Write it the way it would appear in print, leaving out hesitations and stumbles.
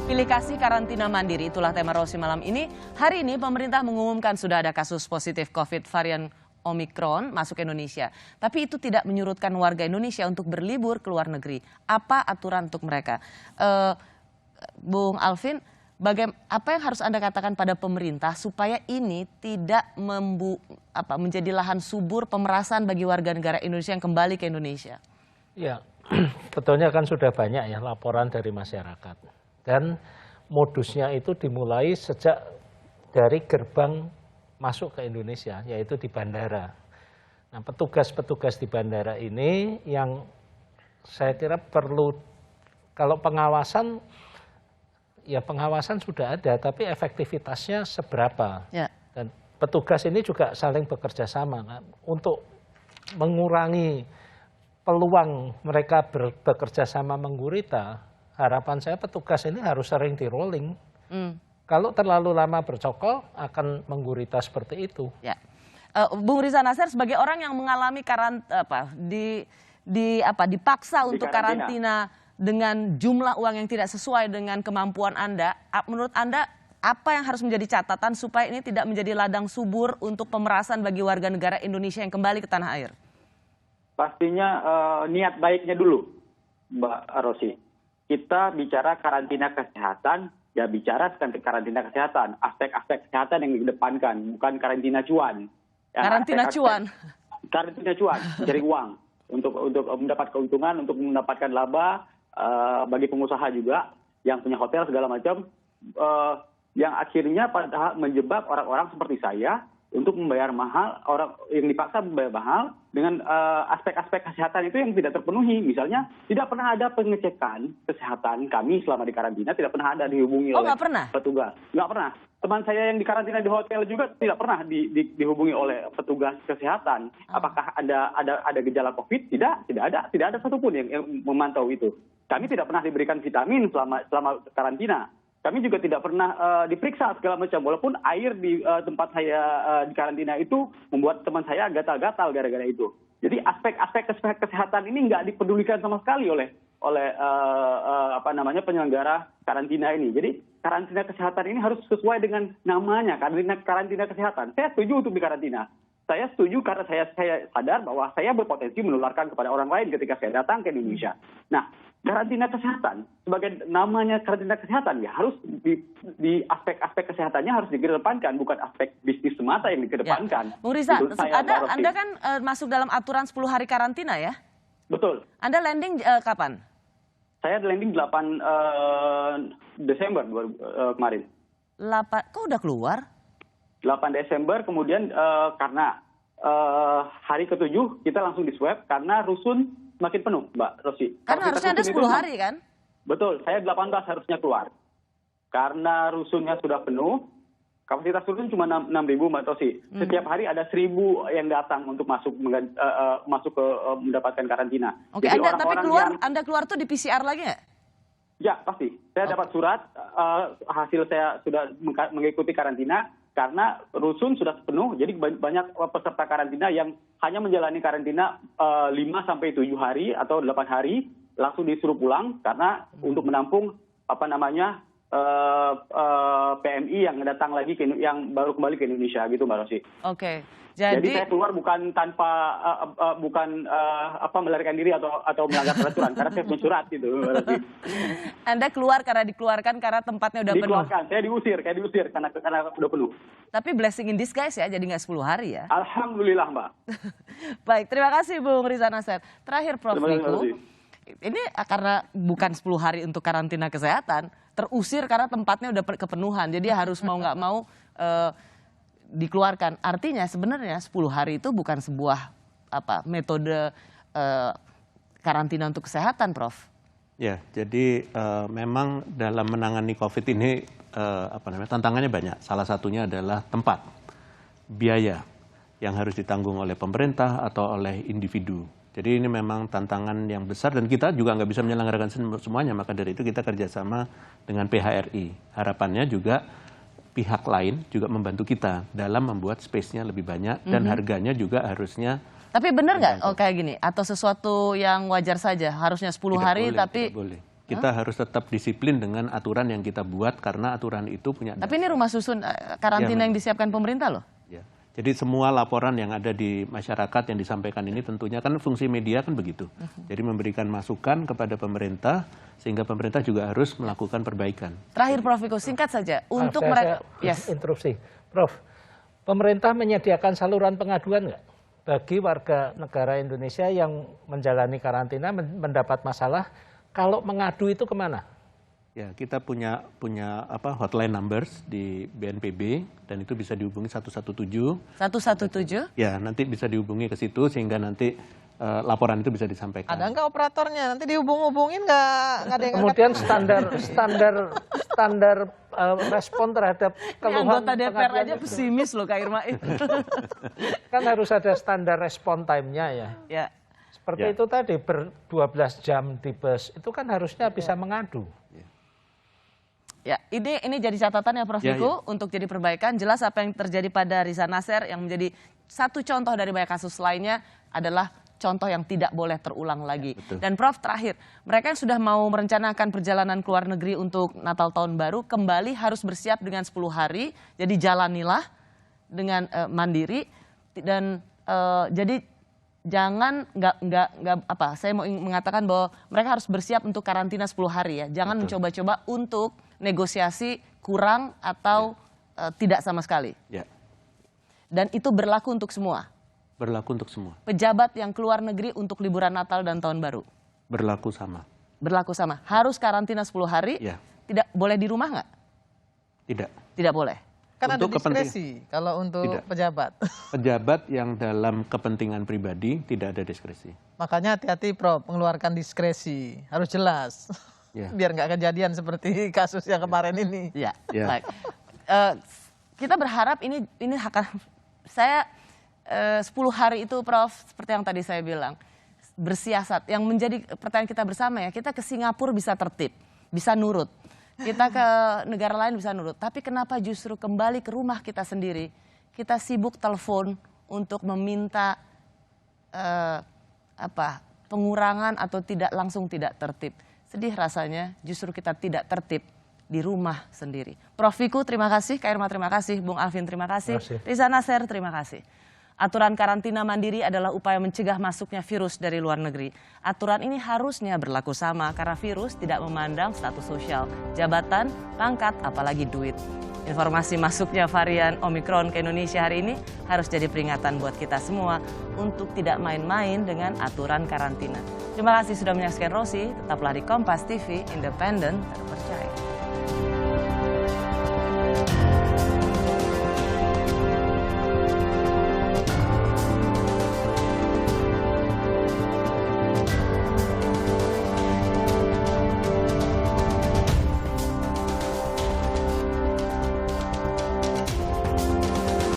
Pilih kasih karantina mandiri, itulah tema Rosi malam ini. Hari ini pemerintah mengumumkan sudah ada kasus positif COVID varian Omikron masuk Indonesia. Tapi itu tidak menyurutkan warga Indonesia untuk berlibur ke luar negeri. Apa aturan untuk mereka? Bung Alvin, apa yang harus Anda katakan pada pemerintah supaya ini tidak menjadi lahan subur pemerasan bagi warga negara Indonesia yang kembali ke Indonesia? Ya, betulnya kan sudah banyak ya laporan dari masyarakat. Dan modusnya itu dimulai sejak dari gerbang masuk ke Indonesia, yaitu di bandara. Nah, petugas-petugas di bandara ini yang saya kira perlu, kalau pengawasan, ya pengawasan sudah ada, tapi efektivitasnya seberapa. Ya. Dan petugas ini juga saling bekerja sama kan, untuk mengurangi peluang mereka bekerja sama menggurita. Harapan saya petugas ini harus sering di rolling. Kalau terlalu lama bercokol akan menggurita seperti itu. Ya. Bung Riza Nasir sebagai orang yang mengalami dipaksa untuk karantina dengan jumlah uang yang tidak sesuai dengan kemampuan Anda, menurut Anda apa yang harus menjadi catatan supaya ini tidak menjadi ladang subur untuk pemerasan bagi warga negara Indonesia yang kembali ke tanah air? Pastinya niat baiknya dulu, Mbak Rosi. Kita bicara karantina kesehatan, ya bicara karantina kesehatan. Aspek-aspek kesehatan yang dikedepankan, bukan karantina cuan. Ya, karantina cuan? Karantina cuan, cari uang. Untuk mendapat keuntungan, untuk mendapatkan laba, bagi pengusaha juga, yang punya hotel segala macam. Yang akhirnya padahal menjebak orang-orang seperti saya, untuk membayar mahal, orang yang dipaksa membayar mahal dengan aspek-aspek kesehatan itu yang tidak terpenuhi. Misalnya tidak pernah ada pengecekan kesehatan kami selama di karantina, tidak pernah ada dihubungi oleh petugas. Nggak pernah. Teman saya yang di karantina di hotel juga tidak pernah dihubungi oleh petugas kesehatan. Apakah ada gejala COVID? Tidak ada satupun yang memantau itu. Kami tidak pernah diberikan vitamin selama karantina. Kami juga tidak pernah diperiksa segala macam, walaupun air di tempat saya di karantina itu membuat teman saya gatal-gatal gara-gara itu. Jadi aspek-aspek kesehatan ini nggak dipedulikan sama sekali oleh penyelenggara karantina ini. Jadi karantina kesehatan ini harus sesuai dengan namanya, karantina kesehatan. Saya setuju untuk di karantina. Saya setuju karena saya sadar bahwa saya berpotensi menularkan kepada orang lain ketika saya datang ke Indonesia. Nah, karantina kesehatan, sebagai namanya karantina kesehatan, ya harus di aspek-aspek kesehatannya harus dikedepankan, bukan aspek bisnis semata yang dikedepankan. Ya. Bung Riza, Anda kan masuk dalam aturan 10 hari karantina ya? Betul. Anda landing kapan? Saya landing 8 Desember kemarin. Kok udah keluar? 8 Desember, kemudian karena hari ke-7 kita langsung di swab karena rusun makin penuh, Mbak Rosi. Karena harusnya Anda 10 hari kan? Betul, saya 18 harusnya keluar. Karena rusunnya sudah penuh, kapasitas rusun cuma 6.000, Mbak Rosi. Setiap hari ada 1.000 yang datang untuk masuk ke mendapatkan karantina. Oke, Anda keluar tuh di PCR lagi nggak? Ya, pasti. Saya dapat surat, hasil saya sudah mengikuti karantina, karena rusun sudah penuh, jadi banyak peserta karantina yang hanya menjalani karantina 5-7 hari atau 8 hari, langsung disuruh pulang karena untuk menampung PMI yang datang lagi yang baru kembali ke Indonesia gitu, Mbak Rosi. Oke. Jadi saya keluar bukan tanpa melarikan diri atau melanggar peraturan, karena saya punya surat gitu. Anda keluar karena dikeluarkan karena tempatnya udah penuh. Dikeluarkan, saya diusir karena udah penuh. Tapi blessing in disguise ya, jadi nggak 10 hari ya. Alhamdulillah, Mbak. Baik, terima kasih Bung Riza Nasir. Terakhir Prof. Wiku, ini karena bukan 10 hari untuk karantina kesehatan, terusir karena tempatnya udah kepenuhan, jadi harus mau nggak mau dikeluarkan. Artinya sebenarnya 10 hari itu bukan sebuah metode karantina untuk kesehatan, Prof. Ya, jadi memang dalam menangani COVID ini tantangannya banyak. Salah satunya adalah tempat, biaya yang harus ditanggung oleh pemerintah atau oleh individu. Jadi ini memang tantangan yang besar dan kita juga nggak bisa menyelenggarakan semuanya. Maka dari itu kita kerjasama dengan PHRI. Harapannya juga pihak lain juga membantu kita dalam membuat space-nya lebih banyak dan harganya juga harusnya. Tapi benar nggak kayak gini? Atau sesuatu yang wajar saja harusnya 10 hari tapi kita harus tetap disiplin dengan aturan yang kita buat karena aturan itu punya. Tapi ini rumah susun karantina yang disiapkan pemerintah loh. Ya. Jadi semua laporan yang ada di masyarakat yang disampaikan ini tentunya kan fungsi media kan begitu. Jadi memberikan masukan kepada pemerintah sehingga pemerintah juga harus melakukan perbaikan. Terakhir Prof Wiku, singkat saja untuk mereka. Interupsi, Prof. Pemerintah menyediakan saluran pengaduan nggak bagi warga negara Indonesia yang menjalani karantina mendapat masalah? Kalau mengadu itu kemana? Ya, kita punya hotline numbers di BNPB dan itu bisa dihubungi 117. 117? Ya, nanti bisa dihubungi ke situ sehingga nanti laporan itu bisa disampaikan. Ada nggak operatornya? Nanti dihubung-hubungin nggak ada yang kemudian standar respon terhadap keluhan anggota DPR aja pesimis loh Kak Irma. Kan harus ada standar respon time-nya ya. Ya. Seperti itu tadi, 12 jam di bus, itu kan harusnya bisa mengadu. Ya, ini jadi catatan ya Prof Wiku untuk jadi perbaikan. Jelas apa yang terjadi pada Riza Nasser yang menjadi satu contoh dari banyak kasus lainnya adalah contoh yang tidak boleh terulang lagi. Dan Prof terakhir, mereka yang sudah mau merencanakan perjalanan ke luar negeri untuk Natal Tahun Baru kembali harus bersiap dengan 10 hari. Jadi jalanilah dengan mandiri dan jadi jangan saya mau mengatakan bahwa mereka harus bersiap untuk karantina 10 hari ya. Jangan mencoba-coba untuk negosiasi kurang atau tidak sama sekali. Ya. Dan itu berlaku untuk semua. Berlaku untuk semua. Pejabat yang keluar negeri untuk liburan Natal dan Tahun Baru. Berlaku sama. Berlaku sama. Harus karantina 10 hari. Ya. Tidak boleh di rumah nggak? Tidak. Tidak boleh. Kan ada diskresi kalau untuk pejabat. Pejabat yang dalam kepentingan pribadi tidak ada diskresi. Makanya hati-hati Prof, mengeluarkan diskresi. Harus jelas. Ya. Biar nggak kejadian seperti kasus yang kemarin ini. Ya. Ya. Baik. Kita berharap ini saya 10 hari itu Prof, seperti yang tadi saya bilang, bersiasat. Yang menjadi pertanyaan kita bersama ya, kita ke Singapura bisa tertib, bisa nurut. Kita ke negara lain bisa nurut, tapi kenapa justru kembali ke rumah kita sendiri, kita sibuk telepon untuk meminta pengurangan atau langsung tidak tertib. Sedih rasanya justru kita tidak tertib di rumah sendiri. Prof Wiku terima kasih, Kak Irma terima kasih, Bung Alvin terima kasih, Riza Nasser terima kasih. Aturan karantina mandiri adalah upaya mencegah masuknya virus dari luar negeri. Aturan ini harusnya berlaku sama karena virus tidak memandang status sosial, jabatan, pangkat, apalagi duit. Informasi masuknya varian Omikron ke Indonesia hari ini harus jadi peringatan buat kita semua untuk tidak main-main dengan aturan karantina. Terima kasih sudah menyaksikan Rosi, tetaplah di Kompas TV, independen, terpercaya.